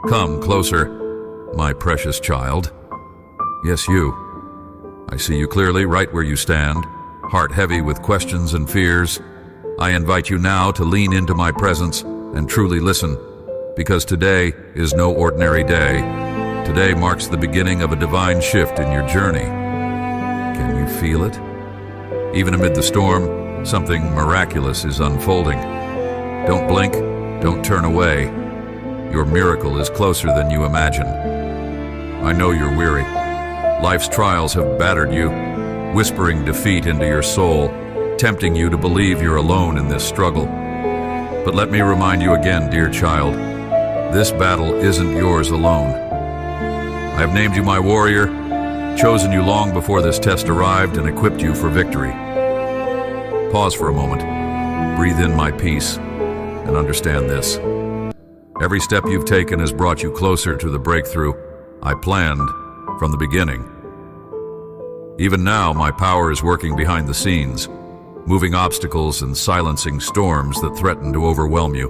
Come closer, my precious child. Yes, you. I see you clearly right where you stand, heart heavy with questions and fears. I invite you now to lean into my presence and truly listen, because today is no ordinary day. Today marks the beginning of a divine shift in your journey. Can you feel it? Even amid the storm, something miraculous is unfolding. Don't blink, don't turn away. Your miracle is closer than you imagine. I know you're weary. Life's trials have battered you, whispering defeat into your soul, tempting you to believe you're alone in this struggle. But let me remind you again, dear child, this battle isn't yours alone. I have named you my warrior, chosen you long before this test arrived, and equipped you for victory. Pause for a moment, breathe in my peace, and understand this. Every step you've taken has brought you closer to the breakthrough I planned from the beginning. Even now, my power is working behind the scenes, moving obstacles and silencing storms that threaten to overwhelm you.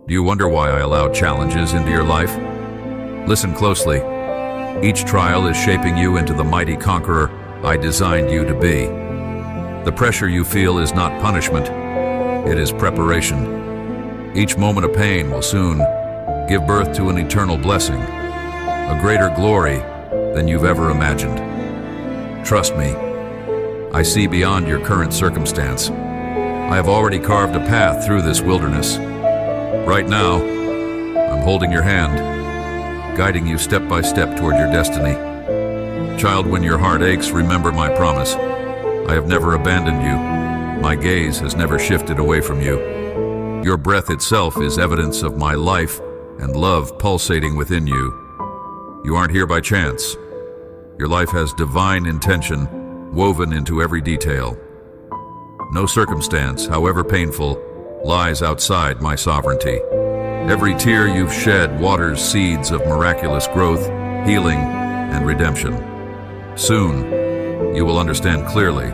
Do you wonder why I allow challenges into your life? Listen closely. Each trial is shaping you into the mighty conqueror I designed you to be. The pressure you feel is not punishment, it is preparation. Each moment of pain will soon give birth to an eternal blessing, a greater glory than you've ever imagined. Trust me, I see beyond your current circumstance. I have already carved a path through this wilderness. Right now, I'm holding your hand, guiding you step by step toward your destiny. Child, when your heart aches, remember my promise. I have never abandoned you. My gaze has never shifted away from you. Your breath itself is evidence of my life and love pulsating within you. You aren't here by chance. Your life has divine intention woven into every detail. No circumstance, however painful, lies outside my sovereignty. Every tear you've shed waters seeds of miraculous growth, healing, and redemption. Soon, you will understand clearly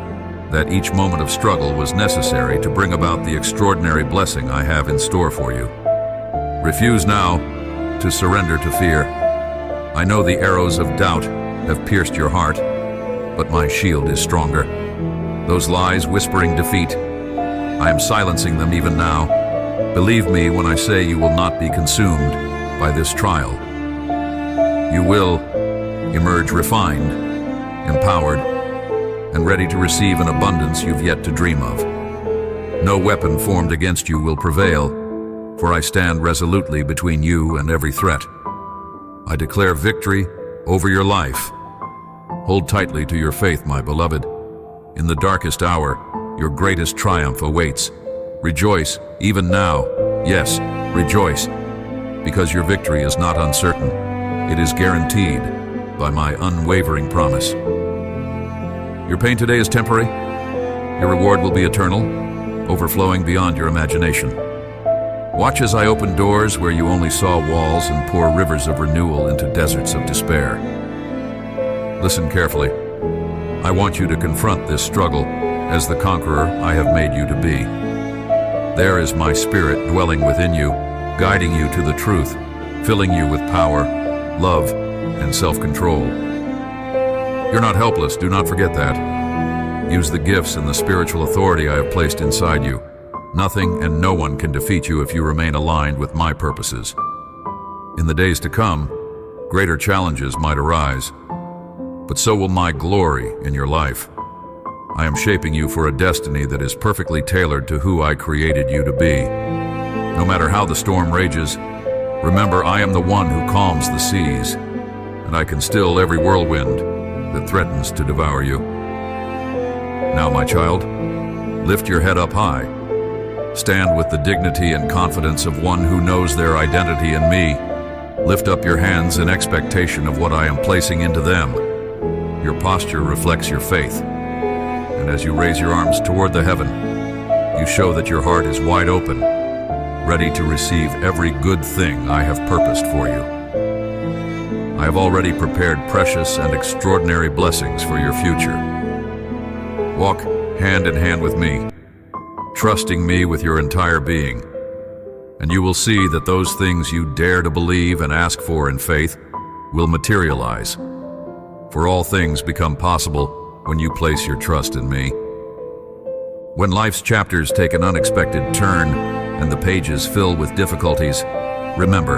that each moment of struggle was necessary to bring about the extraordinary blessing I have in store for you. Refuse now to surrender to fear. I know the arrows of doubt have pierced your heart, but my shield is stronger. Those lies whispering defeat, I am silencing them even now. Believe me when I say you will not be consumed by this trial. You will emerge refined, empowered, and ready to receive an abundance you've yet to dream of. No weapon formed against you will prevail, for I stand resolutely between you and every threat. I declare victory over your life. Hold tightly to your faith, my beloved. In the darkest hour, your greatest triumph awaits. Rejoice, even now. Yes, rejoice, because your victory is not uncertain. It is guaranteed by my unwavering promise. Your pain today is temporary. Your reward will be eternal, overflowing beyond your imagination. Watch as I open doors where you only saw walls and pour rivers of renewal into deserts of despair. Listen carefully. I want you to confront this struggle as the conqueror I have made you to be. There is my spirit dwelling within you, guiding you to the truth, filling you with power, love, and self-control. You're not helpless, do not forget that. Use the gifts and the spiritual authority I have placed inside you. Nothing and no one can defeat you if you remain aligned with my purposes. In the days to come, greater challenges might arise, but so will my glory in your life. I am shaping you for a destiny that is perfectly tailored to who I created you to be. No matter how the storm rages, remember I am the one who calms the seas, and I can still every whirlwind that threatens to devour you. Now, my child, lift your head up high. Stand with the dignity and confidence of one who knows their identity in me. Lift up your hands in expectation of what I am placing into them. Your posture reflects your faith. And as you raise your arms toward the heaven, you show that your heart is wide open, ready to receive every good thing I have purposed for you. I have already prepared precious and extraordinary blessings for your future. Walk hand in hand with me, trusting me with your entire being. and you will see that those things you dare to believe and ask for in faith will materialize. For all things become possible when you place your trust in me. When life's chapters take an unexpected turn and the pages fill with difficulties, remember,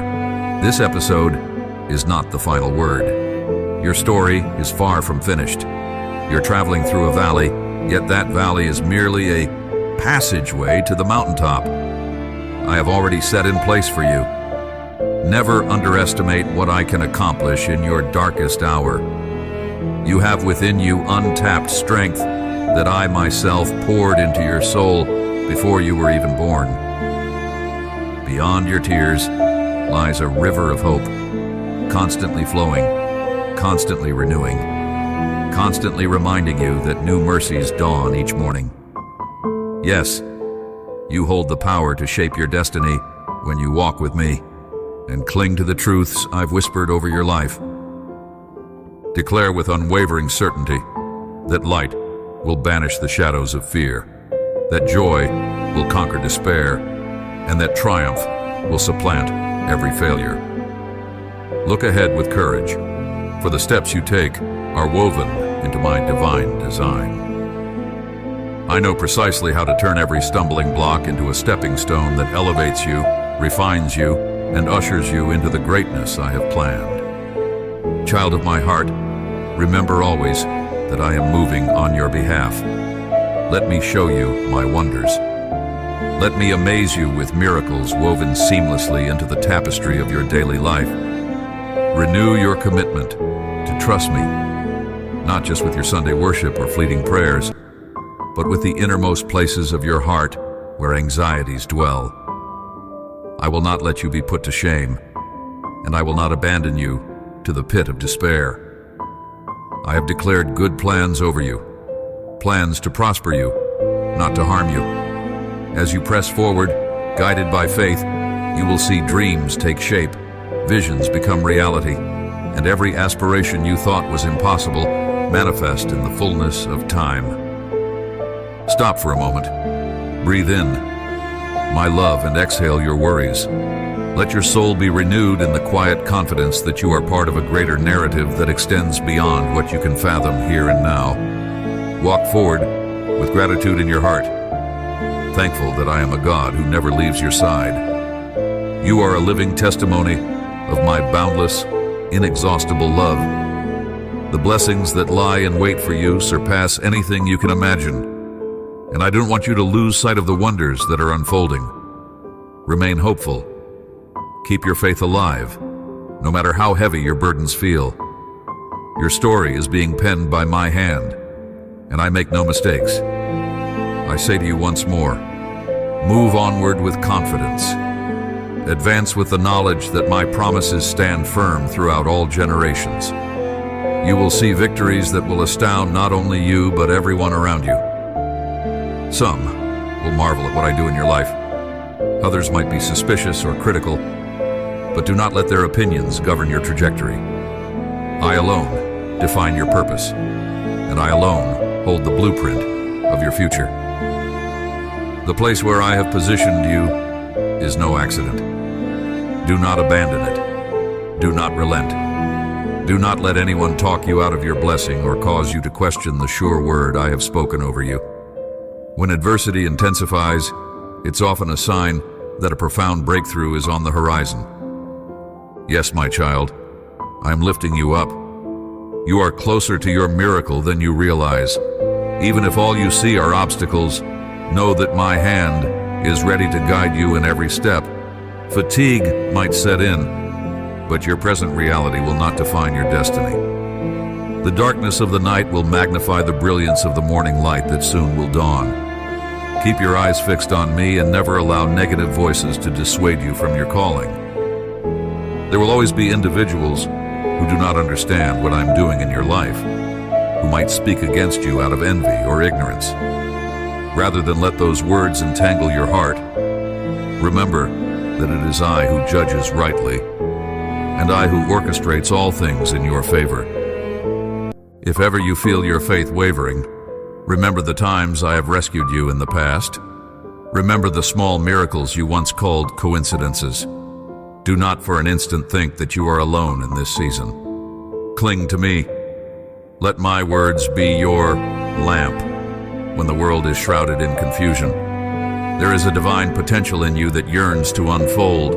this episode is not the final word. Your story is far from finished. You're traveling through a valley, yet that valley is merely a passageway to the mountaintop I have already set in place for you. Never underestimate what I can accomplish in your darkest hour. You have within you untapped strength that I myself poured into your soul before you were even born. Beyond your tears lies a river of hope, constantly flowing, constantly renewing, constantly reminding you that new mercies dawn each morning. Yes, you hold the power to shape your destiny when you walk with me and cling to the truths I've whispered over your life. Declare with unwavering certainty that light will banish the shadows of fear, that joy will conquer despair, and that triumph will supplant every failure. Look ahead with courage, for the steps you take are woven into my divine design. I know precisely how to turn every stumbling block into a stepping stone that elevates you, refines you, and ushers you into the greatness I have planned. Child of my heart, remember always that I am moving on your behalf. Let me show you my wonders. Let me amaze you with miracles woven seamlessly into the tapestry of your daily life. Renew your commitment to trust me, not just with your Sunday worship or fleeting prayers, but with the innermost places of your heart where anxieties dwell. I will not let you be put to shame, and I will not abandon you to the pit of despair. I have declared good plans over you, plans to prosper you, not to harm you. As you press forward, guided by faith, you will see dreams take shape, visions become reality, and every aspiration you thought was impossible manifest in the fullness of time. Stop for a moment. Breathe in my love and exhale your worries. Let your soul be renewed in the quiet confidence that you are part of a greater narrative that extends beyond what you can fathom here and now. Walk forward with gratitude in your heart, thankful that I am a God who never leaves your side. You are a living testimony of my boundless, inexhaustible love. The blessings that lie in wait for you surpass anything you can imagine. And I don't want you to lose sight of the wonders that are unfolding. Remain hopeful. Keep your faith alive, no matter how heavy your burdens feel. Your story is being penned by my hand, and I make no mistakes. I say to you once more, move onward with confidence. Advance with the knowledge that my promises stand firm throughout all generations. You will see victories that will astound not only you, but everyone around you. Some will marvel at what I do in your life. Others might be suspicious or critical, but do not let their opinions govern your trajectory. I alone define your purpose, and I alone hold the blueprint of your future. The place where I have positioned you is no accident. Do not abandon it. Do not relent. Do not let anyone talk you out of your blessing or cause you to question the sure word I have spoken over you. When adversity intensifies, it's often a sign that a profound breakthrough is on the horizon. Yes, my child, I am lifting you up. You are closer to your miracle than you realize. Even if all you see are obstacles, know that my hand is ready to guide you in every step. Fatigue might set in, but your present reality will not define your destiny. The darkness of the night will magnify the brilliance of the morning light that soon will dawn. Keep your eyes fixed on me and never allow negative voices to dissuade you from your calling. There will always be individuals who do not understand what I'm doing in your life, who might speak against you out of envy or ignorance. Rather than let those words entangle your heart, remember that it is I who judges rightly, and I who orchestrates all things in your favor. If ever you feel your faith wavering, remember the times I have rescued you in the past. Remember the small miracles you once called coincidences. Do not for an instant think that you are alone in this season. Cling to me. Let my words be your lamp when the world is shrouded in confusion. There is a divine potential in you that yearns to unfold,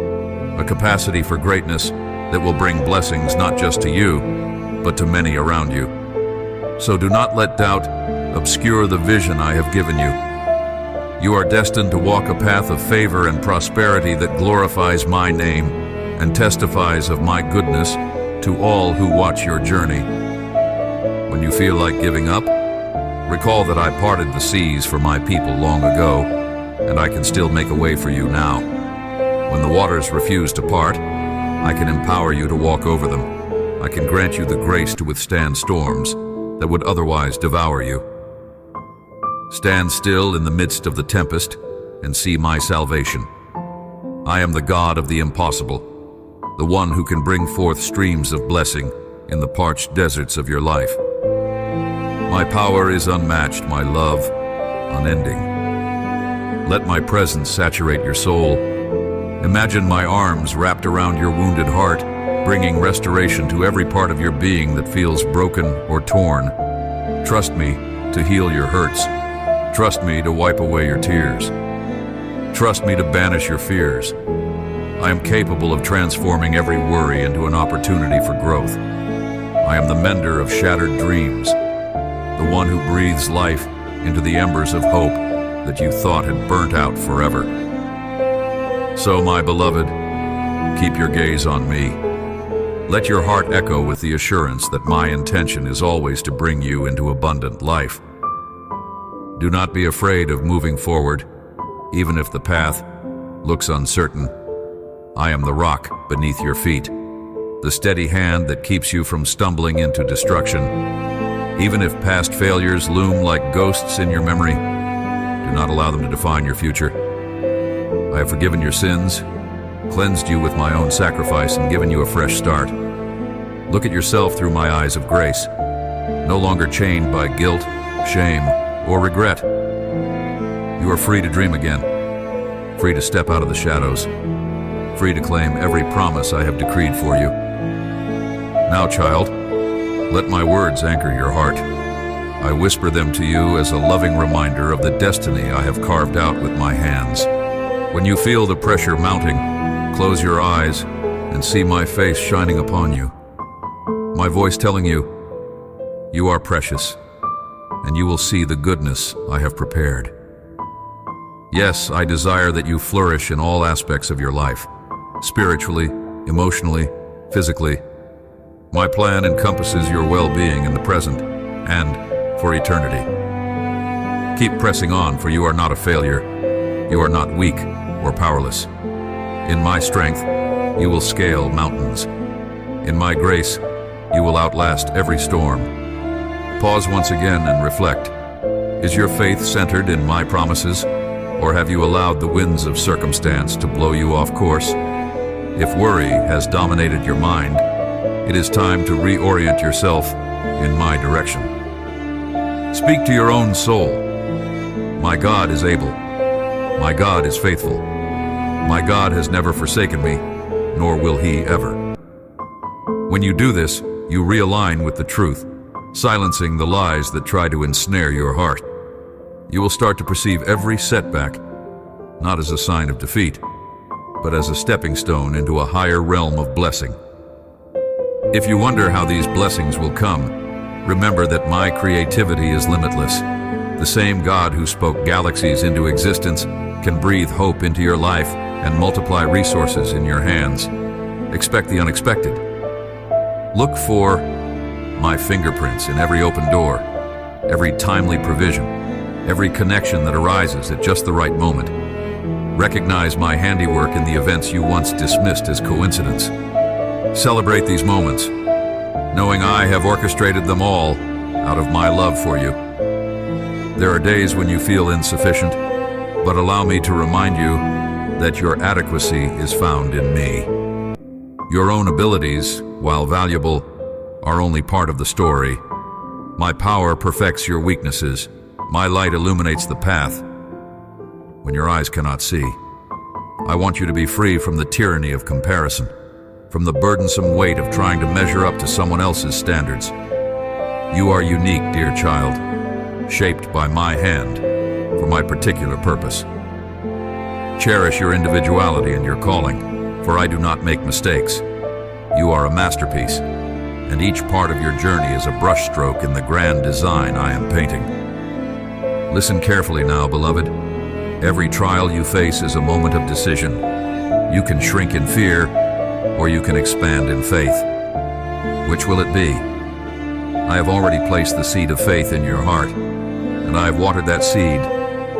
a capacity for greatness that will bring blessings not just to you, but to many around you. So do not let doubt obscure the vision I have given you. You are destined to walk a path of favor and prosperity that glorifies my name and testifies of my goodness to all who watch your journey. When you feel like giving up, recall that I parted the seas for my people long ago, and I can still make a way for you now. When the waters refuse to part, I can empower you to walk over them. I can grant you the grace to withstand storms that would otherwise devour you. Stand still in the midst of the tempest and see my salvation. I am the God of the impossible, the one who can bring forth streams of blessing in the parched deserts of your life. My power is unmatched, my love unending. Let my presence saturate your soul. Imagine my arms wrapped around your wounded heart, bringing restoration to every part of your being that feels broken or torn. Trust me to heal your hurts. Trust me to wipe away your tears. Trust me to banish your fears. I am capable of transforming every worry into an opportunity for growth. I am the mender of shattered dreams, the one who breathes life into the embers of hope that you thought had burnt out forever. So, my beloved, keep your gaze on me. Let your heart echo with the assurance that my intention is always to bring you into abundant life. Do not be afraid of moving forward, even if the path looks uncertain. I am the rock beneath your feet, the steady hand that keeps you from stumbling into destruction. Even if past failures loom like ghosts in your memory, do not allow them to define your future. I have forgiven your sins, cleansed you with my own sacrifice, and given you a fresh start. Look at yourself through my eyes of grace, no longer chained by guilt, shame, or regret. You are free to dream again, free to step out of the shadows, free to claim every promise I have decreed for you. Now, child, let my words anchor your heart. I whisper them to you as a loving reminder of the destiny I have carved out with my hands. When you feel the pressure mounting, close your eyes and see my face shining upon you. My voice telling you, you are precious, and you will see the goodness I have prepared. Yes, I desire that you flourish in all aspects of your life, spiritually, emotionally, physically. My plan encompasses your well-being in the present and for eternity. Keep pressing on, for you are not a failure. You are not weak or powerless. In my strength, you will scale mountains. In my grace, you will outlast every storm. Pause once again and reflect. Is your faith centered in my promises, or have you allowed the winds of circumstance to blow you off course? If worry has dominated your mind, it is time to reorient yourself in my direction. Speak to your own soul. My God is able. My God is faithful. My God has never forsaken me, nor will he ever. When you do this, you realign with the truth, silencing the lies that try to ensnare your heart. You will start to perceive every setback, not as a sign of defeat, but as a stepping stone into a higher realm of blessing. If you wonder how these blessings will come, remember that my creativity is limitless. The same God who spoke galaxies into existence can breathe hope into your life and multiply resources in your hands. Expect the unexpected. Look for my fingerprints in every open door, every timely provision, every connection that arises at just the right moment. Recognize my handiwork in the events you once dismissed as coincidence. Celebrate these moments, knowing I have orchestrated them all out of my love for you. There are days when you feel insufficient, but allow me to remind you that your adequacy is found in me. Your own abilities, while valuable, are only part of the story. My power perfects your weaknesses. My light illuminates the path. when your eyes cannot see. I want you to be free from the tyranny of comparison, from the burdensome weight of trying to measure up to someone else's standards. You are unique, dear child, shaped by my hand for my particular purpose. Cherish your individuality and your calling, for I do not make mistakes. You are a masterpiece, and each part of your journey is a brushstroke in the grand design I am painting. Listen carefully now, beloved. Every trial you face is a moment of decision. You can shrink in fear, or you can expand in faith. Which will it be? I have already placed the seed of faith in your heart, and I have watered that seed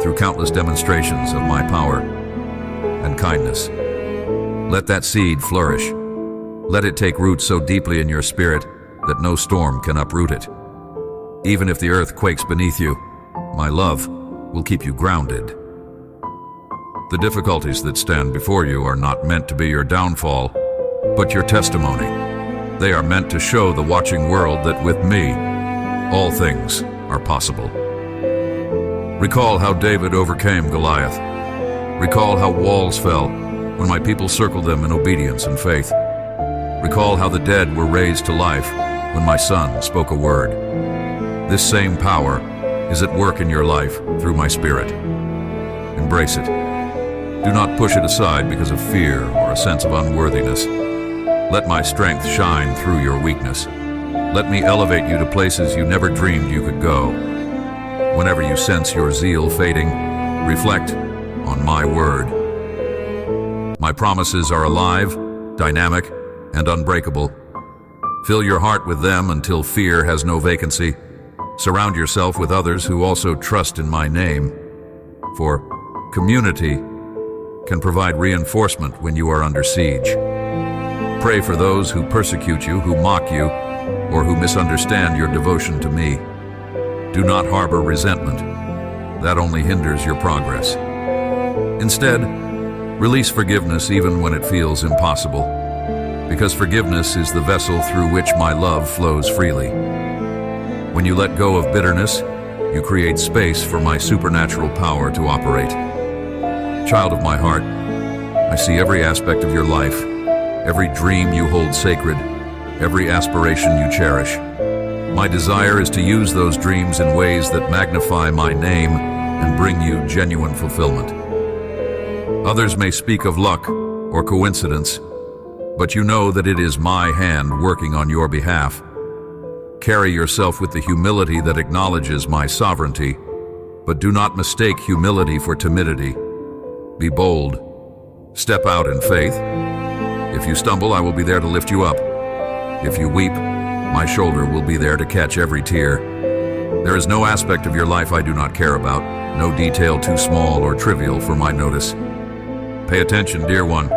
through countless demonstrations of my power and kindness. Let that seed flourish. Let it take root so deeply in your spirit that no storm can uproot it. Even if the earth quakes beneath you, my love will keep you grounded. The difficulties that stand before you are not meant to be your downfall, but your testimony. They are meant to show the watching world that with me, all things are possible. Recall how David overcame Goliath. Recall how walls fell when my people circled them in obedience and faith. Recall how the dead were raised to life when my son spoke a word. This same power is at work in your life through my Spirit. Embrace it. Do not push it aside because of fear or a sense of unworthiness. Let my strength shine through your weakness. Let me elevate you to places you never dreamed you could go. Whenever you sense your zeal fading, reflect on my word. My promises are alive, dynamic, and unbreakable. Fill your heart with them until fear has no vacancy. Surround yourself with others who also trust in my name. For community can provide reinforcement when you are under siege. Pray for those who persecute you, who mock you, or who misunderstand your devotion to me. Do not harbor resentment. That only hinders your progress. Instead, release forgiveness even when it feels impossible, because forgiveness is the vessel through which my love flows freely. When you let go of bitterness, you create space for my supernatural power to operate. Child of my heart, I see every aspect of your life, every dream you hold sacred, every aspiration you cherish. My desire is to use those dreams in ways that magnify my name and bring you genuine fulfillment. Others may speak of luck or coincidence, but you know that it is my hand working on your behalf. Carry yourself with the humility that acknowledges my sovereignty, but do not mistake humility for timidity. Be bold. Step out in faith. If you stumble, I will be there to lift you up. If you weep, my shoulder will be there to catch every tear. There is no aspect of your life I do not care about, no detail too small or trivial for my notice. Pay attention, dear one.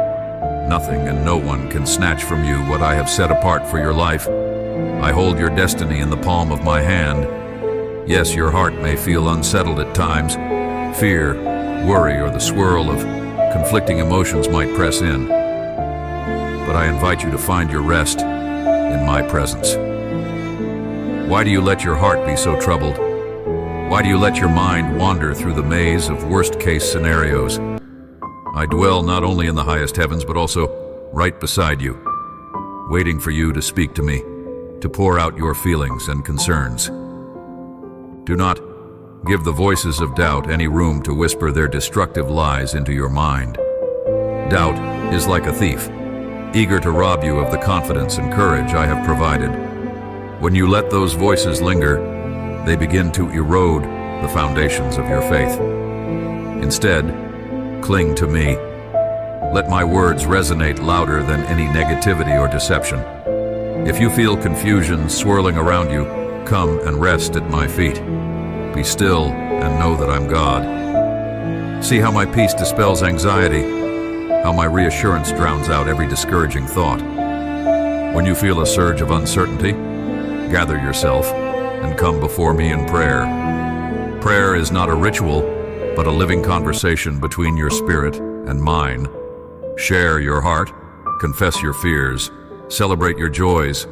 Nothing and no one can snatch from you what I have set apart for your life. I hold your destiny in the palm of my hand. Yes, your heart may feel unsettled at times. Fear, worry, or the swirl of conflicting emotions might press in. But I invite you to find your rest in my presence. Why do you let your heart be so troubled? Why do you let your mind wander through the maze of worst-case scenarios? I dwell not only in the highest heavens, but also right beside you, waiting for you to speak to me, to pour out your feelings and concerns. Do not give the voices of doubt any room to whisper their destructive lies into your mind. Doubt is like a thief, eager to rob you of the confidence and courage I have provided. When you let those voices linger, they begin to erode the foundations of your faith. Instead, cling to me. Let my words resonate louder than any negativity or deception. If you feel confusion swirling around you, come and rest at my feet. Be still and know that I'm God. See how my peace dispels anxiety, how my reassurance drowns out every discouraging thought. When you feel a surge of uncertainty, gather yourself and come before me in prayer. Prayer is not a ritual, but a living conversation between your spirit and mine. Share your heart, confess your fears, celebrate your joys.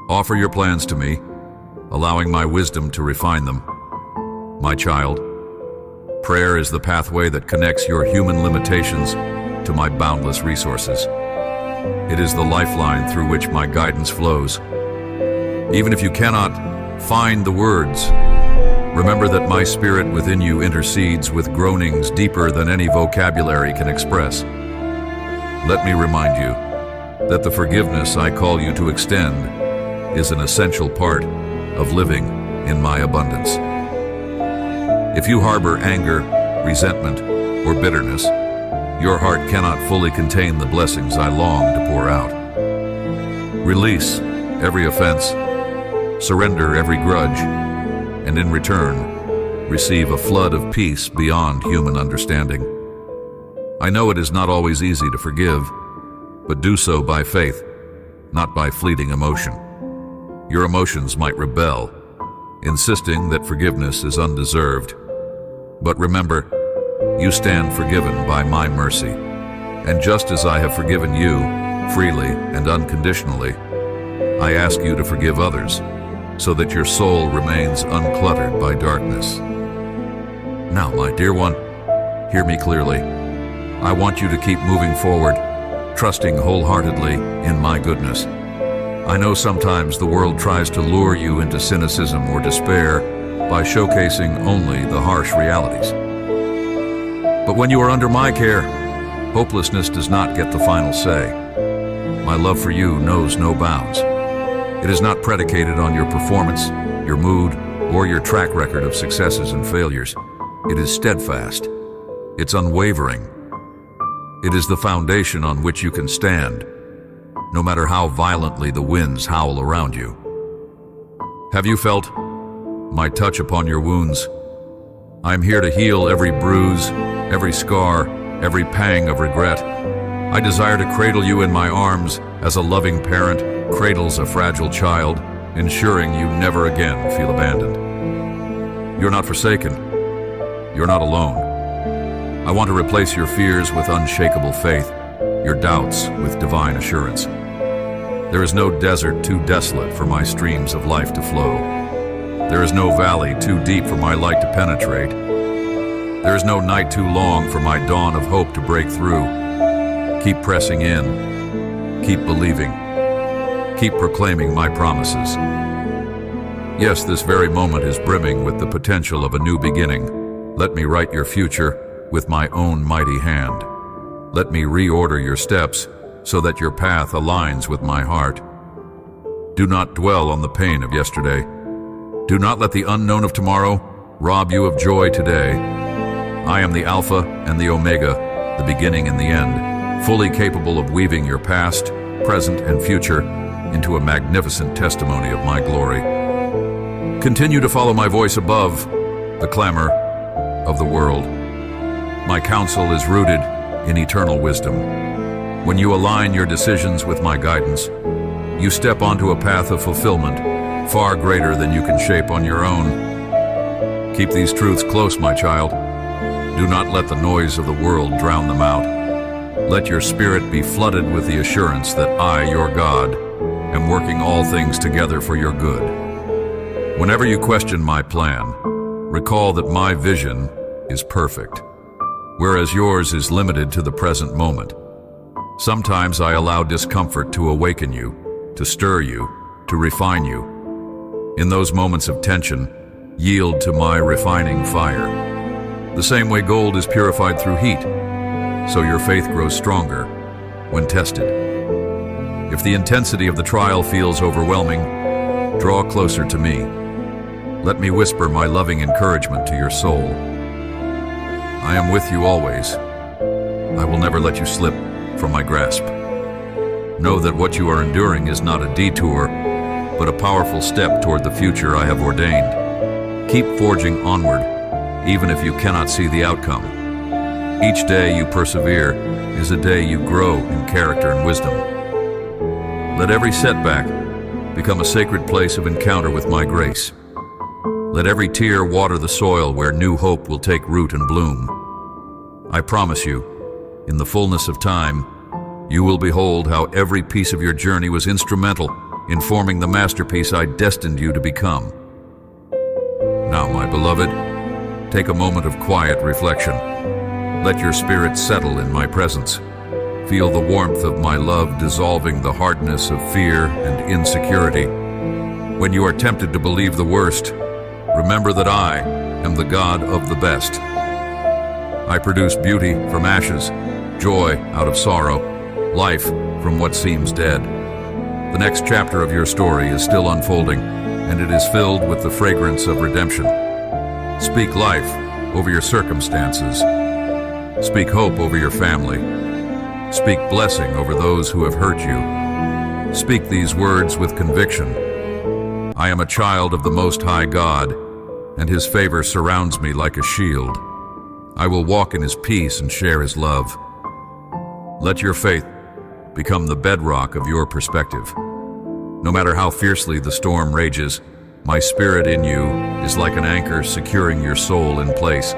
Offer your plans to me, allowing my wisdom to refine them. My child, Prayer is the pathway that connects your human limitations to my boundless resources. It is the lifeline through which my guidance flows. Even if you cannot find the words, remember that my spirit within you intercedes with groanings deeper than any vocabulary can express. Let me remind you that the forgiveness I call you to extend is an essential part of living in my abundance. If you harbor anger, resentment, or bitterness, your heart cannot fully contain the blessings I long to pour out. Release every offense, surrender every grudge, and in return, receive a flood of peace beyond human understanding. I know it is not always easy to forgive, but do so by faith, not by fleeting emotion. Your emotions might rebel, insisting that forgiveness is undeserved. But remember, you stand forgiven by my mercy, and just as I have forgiven you, freely and unconditionally, I ask you to forgive others, so that your soul remains uncluttered by darkness. Now, my dear one, hear me clearly. I want you to keep moving forward, trusting wholeheartedly in my goodness. I know sometimes the world tries to lure you into cynicism or despair by showcasing only the harsh realities. But when you are under my care, hopelessness does not get the final say. My love for you knows no bounds. It is not predicated on your performance, your mood, or your track record of successes and failures. It is steadfast. It's unwavering. It is the foundation on which you can stand, no matter how violently the winds howl around you. Have you felt my touch upon your wounds? I am here to heal every bruise, every scar, every pang of regret. I desire to cradle you in my arms as a loving parent cradles a fragile child, ensuring you never again feel abandoned. You're not forsaken. You're not alone. I want to replace your fears with unshakable faith, your doubts with divine assurance. There is no desert too desolate for my streams of life to flow. There is no valley too deep for my light to penetrate. There is no night too long for my dawn of hope to break through. Keep pressing in. Keep believing. Keep proclaiming my promises. Yes, this very moment is brimming with the potential of a new beginning. Let me write your future with my own mighty hand. Let me reorder your steps so that your path aligns with my heart. Do not dwell on the pain of yesterday. Do not let the unknown of tomorrow rob you of joy today. I am the Alpha and the Omega, the beginning and the end, fully capable of weaving your past, present, and future into a magnificent testimony of my glory. Continue to follow my voice above the clamor of the world. My counsel is rooted in eternal wisdom. When you align your decisions with my guidance, you step onto a path of fulfillment far greater than you can shape on your own. Keep these truths close, my child. Do not let the noise of the world drown them out. Let your spirit be flooded with the assurance that I, your God, am working all things together for your good. Whenever you question my plan, recall that my vision is perfect, whereas yours is limited to the present moment. Sometimes I allow discomfort to awaken you, to stir you, to refine you. In those moments of tension, yield to my refining fire. The same way gold is purified through heat, so your faith grows stronger when tested. If the intensity of the trial feels overwhelming, draw closer to me. Let me whisper my loving encouragement to your soul. I am with you always. I will never let you slip from my grasp. Know that what you are enduring is not a detour, but a powerful step toward the future I have ordained. Keep forging onward, even if you cannot see the outcome. Each day you persevere is a day you grow in character and wisdom. Let every setback become a sacred place of encounter with my grace. Let every tear water the soil where new hope will take root and bloom. I promise you, in the fullness of time, you will behold how every piece of your journey was instrumental in forming the masterpiece I destined you to become. Now, my beloved, Take a moment of quiet reflection. Let your spirit settle in my presence. Feel the warmth of my love dissolving the hardness of fear and insecurity. When you are tempted to believe the worst, remember that I am the God of the best. I produce beauty from ashes, joy out of sorrow, life from what seems dead. The next chapter of your story is still unfolding, and it is filled with the fragrance of redemption. Speak life over your circumstances. Speak hope over your family. Speak blessing over those who have hurt you. Speak these words with conviction. I am a child of the Most High God, and His favor surrounds me like a shield. I will walk in His peace and share His love. Let your faith become the bedrock of your perspective. No matter how fiercely the storm rages, my spirit in you is like an anchor securing your soul in place.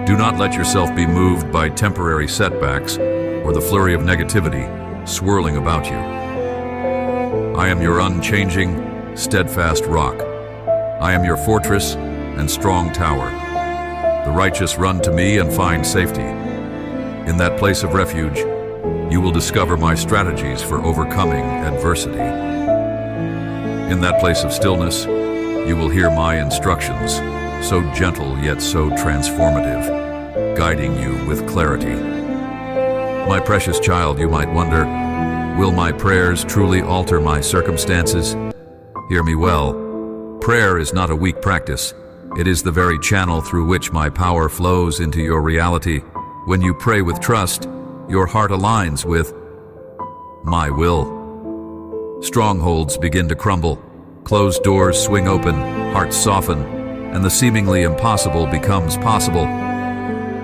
Do not let yourself be moved by temporary setbacks or the flurry of negativity swirling about you. I am your unchanging, steadfast rock. I am your fortress and strong tower. The righteous run to me and find safety. In that place of refuge, you will discover my strategies for overcoming adversity. In that place of stillness, you will hear my instructions, so gentle yet so transformative, guiding you with clarity. My precious child, you might wonder, will my prayers truly alter my circumstances? Hear me well. Prayer is not a weak practice. It is the very channel through which my power flows into your reality. When you pray with trust, your heart aligns with my will. Strongholds begin to crumble, closed doors swing open, hearts soften, and the seemingly impossible becomes possible.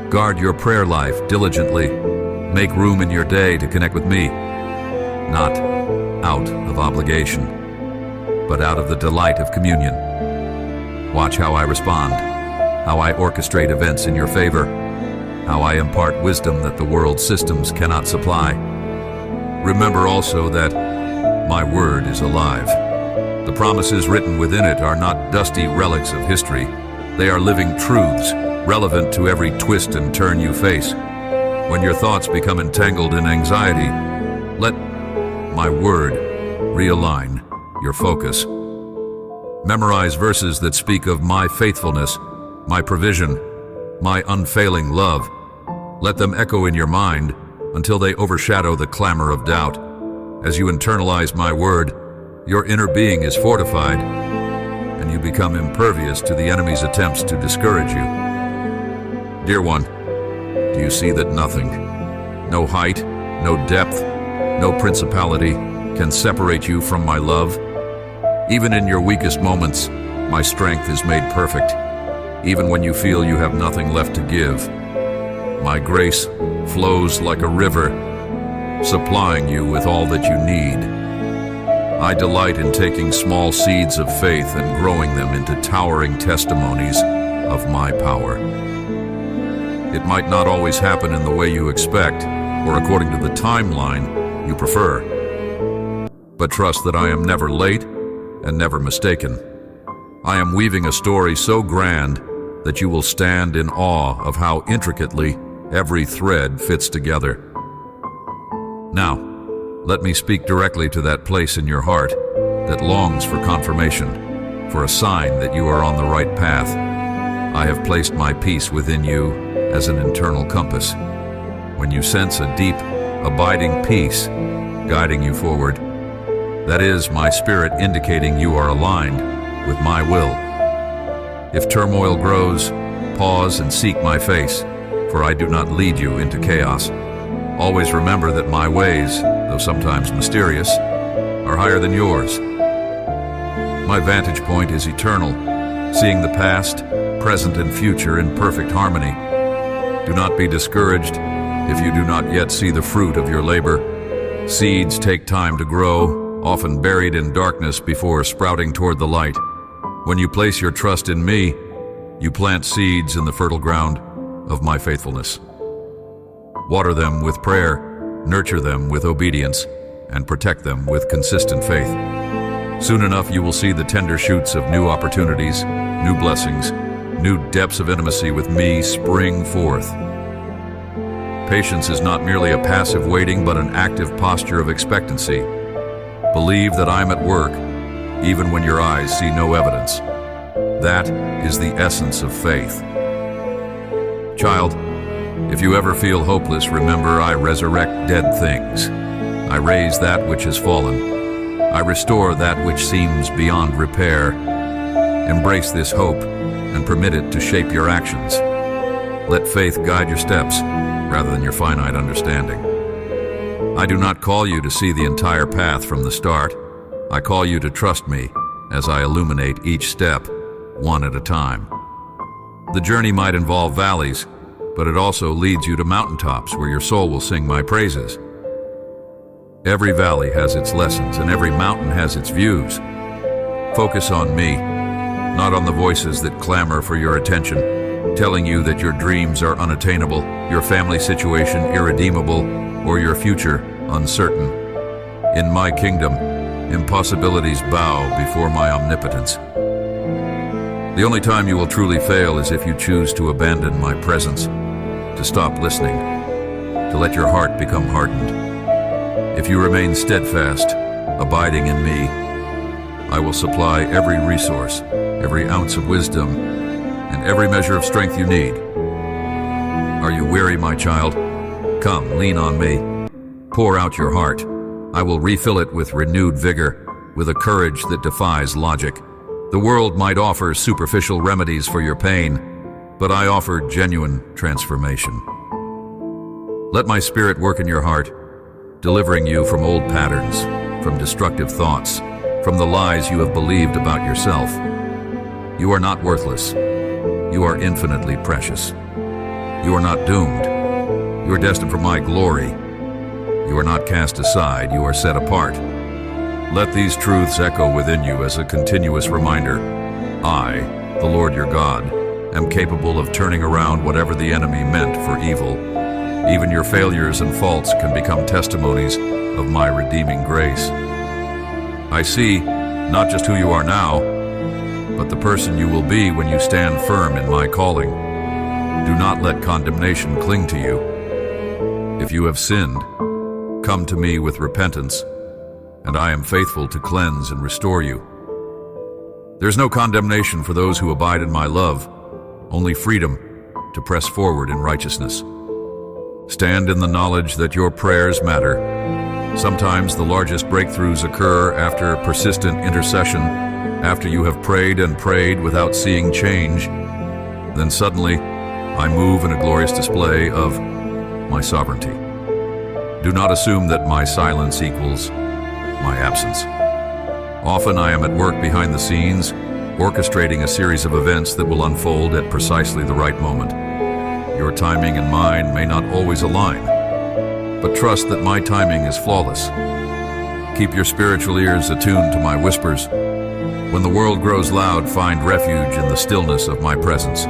Guard your prayer life diligently. Make room in your day to connect with me, not out of obligation, but out of the delight of communion. Watch how I respond, how I orchestrate events in your favor, how I impart wisdom that the world's systems cannot supply. Remember also that my word is alive. The promises written within it are not dusty relics of history. They are living truths, relevant to every twist and turn you face. When your thoughts become entangled in anxiety, let my word realign your focus. Memorize verses that speak of my faithfulness, my provision, my unfailing love. Let them echo in your mind until they overshadow the clamor of doubt. As you internalize my word, your inner being is fortified, and you become impervious to the enemy's attempts to discourage you. Dear one, do you see that nothing, no height, no depth, no principality can separate you from my love? Even in your weakest moments, my strength is made perfect. Even when you feel you have nothing left to give, my grace flows like a river, supplying you with all that you need. I delight in taking small seeds of faith and growing them into towering testimonies of my power. It might not always happen in the way you expect, or according to the timeline you prefer. But trust that I am never late and never mistaken. I am weaving a story so grand that you will stand in awe of how intricately every thread fits together. Now, let me speak directly to that place in your heart that longs for confirmation, for a sign that you are on the right path. I have placed my peace within you as an internal compass. When you sense a deep, abiding peace guiding you forward, that is my spirit indicating you are aligned with my will. If turmoil grows, pause and seek my face, for I do not lead you into chaos. Always remember that my ways, though sometimes mysterious, are higher than yours. My vantage point is eternal, seeing the past, present, and future in perfect harmony. Do not be discouraged if you do not yet see the fruit of your labor. Seeds take time to grow, often buried in darkness before sprouting toward the light. When you place your trust in me, you plant seeds in the fertile ground of my faithfulness. Water them with prayer, nurture them with obedience, and protect them with consistent faith. Soon enough, you will see the tender shoots of new opportunities, new blessings, new depths of intimacy with me spring forth. Patience is not merely a passive waiting, but an active posture of expectancy. Believe that I'm at work, even when your eyes see no evidence. That is the essence of faith. Child, if you ever feel hopeless, remember I resurrect dead things. I raise that which has fallen. I restore that which seems beyond repair. Embrace this hope and permit it to shape your actions. Let faith guide your steps rather than your finite understanding. I do not call you to see the entire path from the start. I call you to trust me as I illuminate each step, one at a time. The journey might involve valleys, but it also leads you to mountaintops where your soul will sing my praises. Every valley has its lessons, and every mountain has its views. Focus on me, not on the voices that clamor for your attention, telling you that your dreams are unattainable, your family situation irredeemable, or your future uncertain. In my kingdom, impossibilities bow before my omnipotence. The only time you will truly fail is if you choose to abandon my presence, to stop listening, to let your heart become hardened. If you remain steadfast, abiding in me, I will supply every resource, every ounce of wisdom, and every measure of strength you need. Are you weary, my child? Come, lean on me. Pour out your heart. I will refill it with renewed vigor, with a courage that defies logic. The world might offer superficial remedies for your pain, but I offer genuine transformation. Let my spirit work in your heart, delivering you from old patterns, from destructive thoughts, from the lies you have believed about yourself. You are not worthless. You are infinitely precious. You are not doomed. You are destined for my glory. You are not cast aside. You are set apart. Let these truths echo within you as a continuous reminder. I, the Lord your God, am capable of turning around whatever the enemy meant for evil. Even your failures and faults can become testimonies of my redeeming grace. I see not just who you are now, but the person you will be when you stand firm in my calling. Do not let condemnation cling to you. If you have sinned, come to me with repentance, and I am faithful to cleanse and restore you. There's no condemnation for those who abide in my love, only freedom to press forward in righteousness. Stand in the knowledge that your prayers matter. Sometimes the largest breakthroughs occur after persistent intercession, after you have prayed and prayed without seeing change. Then suddenly, I move in a glorious display of my sovereignty. Do not assume that my silence equals my absence. Often I am at work behind the scenes, orchestrating a series of events that will unfold at precisely the right moment. Your timing and mine may not always align, but trust that my timing is flawless. Keep your spiritual ears attuned to my whispers. When the world grows loud, find refuge in the stillness of my presence.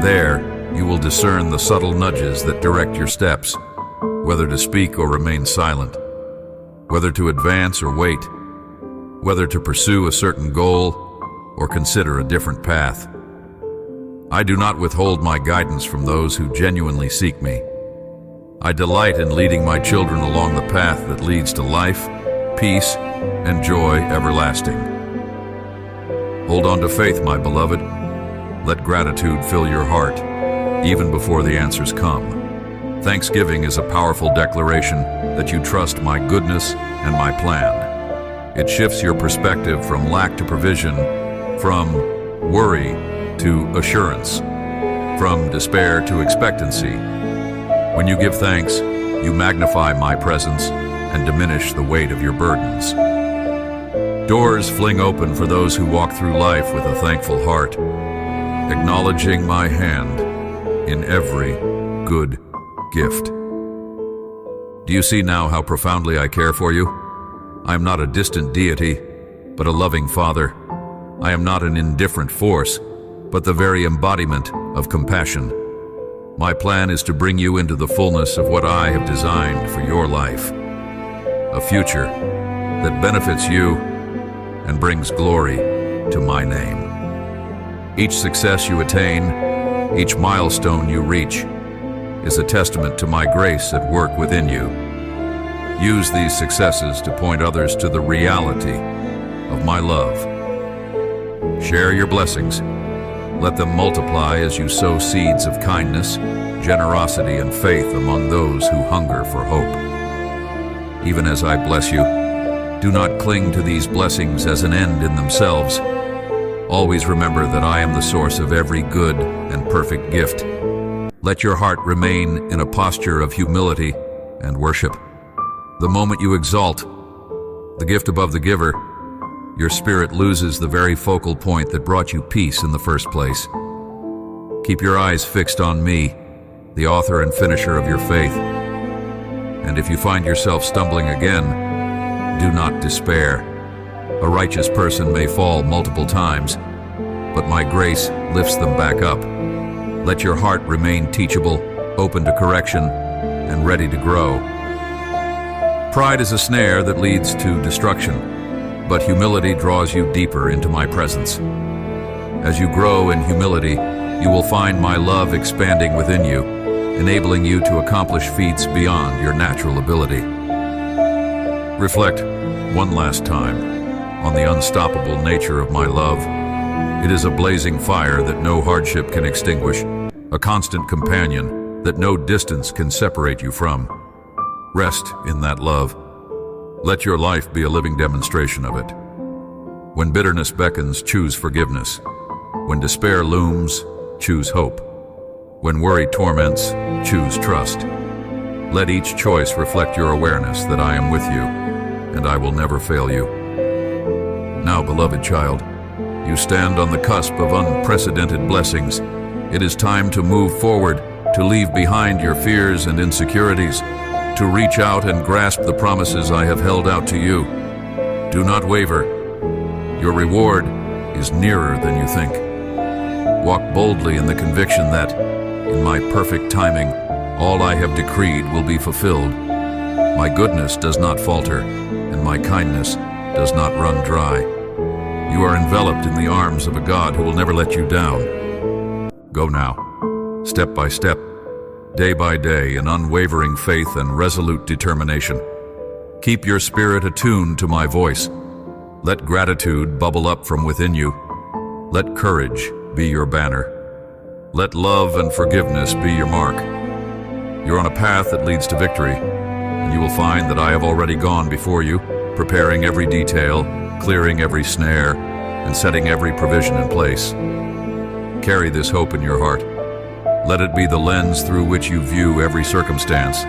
There, you will discern the subtle nudges that direct your steps, whether to speak or remain silent, whether to advance or wait, whether to pursue a certain goal or consider a different path. I do not withhold my guidance from those who genuinely seek me. I delight in leading my children along the path that leads to life, peace, and joy everlasting. Hold on to faith, my beloved. Let gratitude fill your heart, even before the answers come. Thanksgiving is a powerful declaration that you trust my goodness and my plan. It shifts your perspective from lack to provision, from worry to assurance, from despair to expectancy. When you give thanks, you magnify my presence and diminish the weight of your burdens. Doors fling open for those who walk through life with a thankful heart, acknowledging my hand in every good gift. Do you see now how profoundly I care for you? I am not a distant deity, but a loving Father. I am not an indifferent force, but the very embodiment of compassion. My plan is to bring you into the fullness of what I have designed for your life. A future that benefits you and brings glory to my name. Each success you attain, each milestone you reach, is a testament to my grace at work within you. Use these successes to point others to the reality of my love. Share your blessings. Let them multiply as you sow seeds of kindness, generosity, and faith among those who hunger for hope. Even as I bless you, do not cling to these blessings as an end in themselves. Always remember that I am the source of every good and perfect gift. Let your heart remain in a posture of humility and worship. The moment you exalt the gift above the giver, your spirit loses the very focal point that brought you peace in the first place. Keep your eyes fixed on me, the author and finisher of your faith. And if you find yourself stumbling again, do not despair. A righteous person may fall multiple times, but my grace lifts them back up. Let your heart remain teachable, open to correction, and ready to grow. Pride is a snare that leads to destruction, but humility draws you deeper into my presence. As you grow in humility, you will find my love expanding within you, enabling you to accomplish feats beyond your natural ability. Reflect one last time on the unstoppable nature of my love. It is a blazing fire that no hardship can extinguish, a constant companion that no distance can separate you from. Rest in that love. Let your life be a living demonstration of it. When bitterness beckons, choose forgiveness. When despair looms, choose hope. When worry torments, choose trust. Let each choice reflect your awareness that I am with you, and I will never fail you. Now, beloved child, you stand on the cusp of unprecedented blessings. It is time to move forward, to leave behind your fears and insecurities, to reach out and grasp the promises I have held out to you. Do not waver. Your reward is nearer than you think. Walk boldly in the conviction that, in my perfect timing, all I have decreed will be fulfilled. My goodness does not falter, and my kindness does not run dry. You are enveloped in the arms of a God who will never let you down. Go now, step by step, day by day, in unwavering faith and resolute determination. Keep your spirit attuned to my voice. Let gratitude bubble up from within you. Let courage be your banner. Let love and forgiveness be your mark. You're on a path that leads to victory, and you will find that I have already gone before you, preparing every detail, clearing every snare, and setting every provision in place. Carry this hope in your heart. Let it be the lens through which you view every circumstance.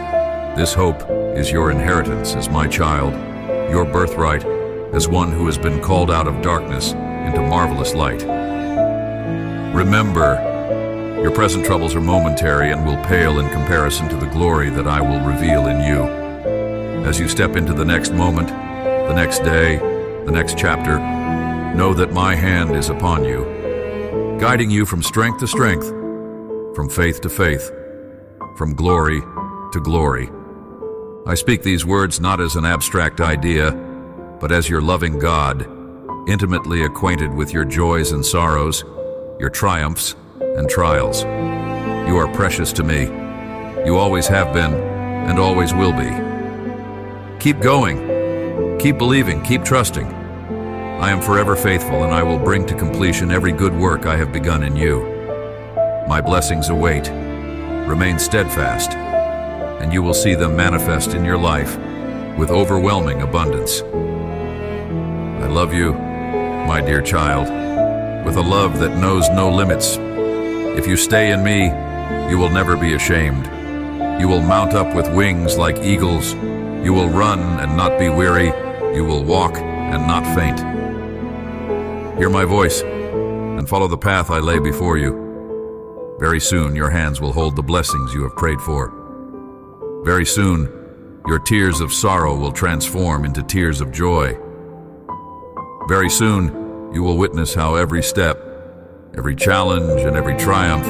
This hope is your inheritance as my child, your birthright as one who has been called out of darkness into marvelous light. Remember, your present troubles are momentary and will pale in comparison to the glory that I will reveal in you. As you step into the next moment, the next day, the next chapter, know that my hand is upon you, guiding you from strength to strength, from faith to faith, from glory to glory. I speak these words not as an abstract idea, but as your loving God, intimately acquainted with your joys and sorrows, your triumphs and trials. You are precious to me. You always have been and always will be. Keep going, keep believing, keep trusting. I am forever faithful, and I will bring to completion every good work I have begun in you. My blessings await. Remain steadfast, and you will see them manifest in your life with overwhelming abundance. I love you, my dear child, with a love that knows no limits. If you stay in me, you will never be ashamed. You will mount up with wings like eagles. You will run and not be weary. You will walk and not faint. Hear my voice and follow the path I lay before you. Very soon your hands will hold the blessings you have prayed for. Very soon your tears of sorrow will transform into tears of joy. Very soon you will witness how every step, every challenge, and every triumph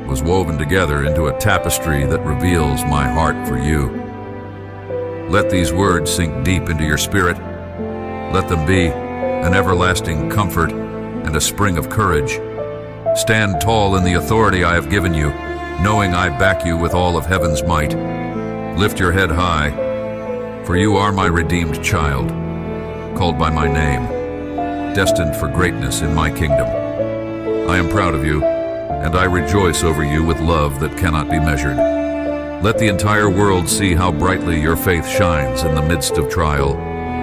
was woven together into a tapestry that reveals my heart for you. Let these words sink deep into your spirit. Let them be an everlasting comfort and a spring of courage Stand tall in the authority I have given you, knowing I back you with all of heaven's might. Lift your head high, for you are my redeemed child, called by my name, destined for greatness in my kingdom. I am proud of you, and I rejoice over you with love that cannot be measured. Let the entire world see how brightly your faith shines in the midst of trial.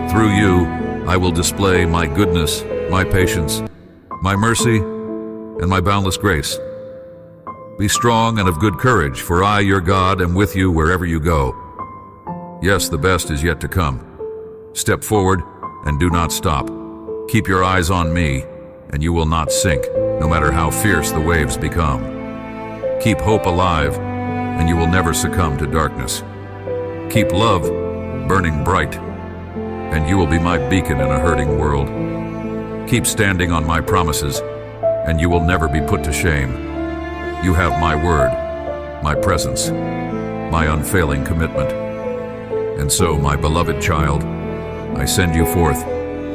Through you, I will display my goodness, my patience, my mercy, and my boundless grace. Be strong and of good courage, for I, your God, am with you wherever you go. Yes, the best is yet to come. Step forward and do not stop. Keep your eyes on me, and you will not sink, no matter how fierce the waves become. Keep hope alive, and you will never succumb to darkness. Keep love burning bright, and you will be my beacon in a hurting world. Keep standing on my promises, and you will never be put to shame. You have my word, my presence, my unfailing commitment. And so, my beloved child, I send you forth,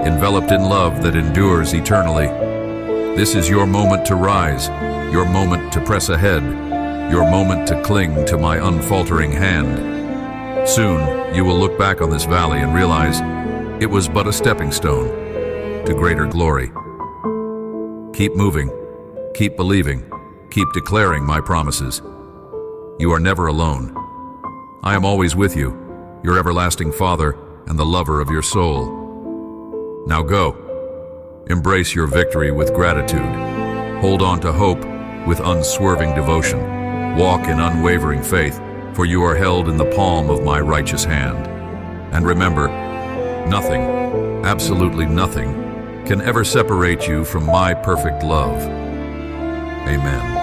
enveloped in love that endures eternally. This is your moment to rise, your moment to press ahead, your moment to cling to my unfaltering hand. Soon, you will look back on this valley and realize it was but a stepping stone to greater glory. Keep moving, keep believing, keep declaring my promises. You are never alone. I am always with you, your everlasting Father and the lover of your soul. Now go. Embrace your victory with gratitude. Hold on to hope with unswerving devotion. Walk in unwavering faith, for you are held in the palm of my righteous hand. And remember, nothing, absolutely nothing, can ever separate you from my perfect love. Amen.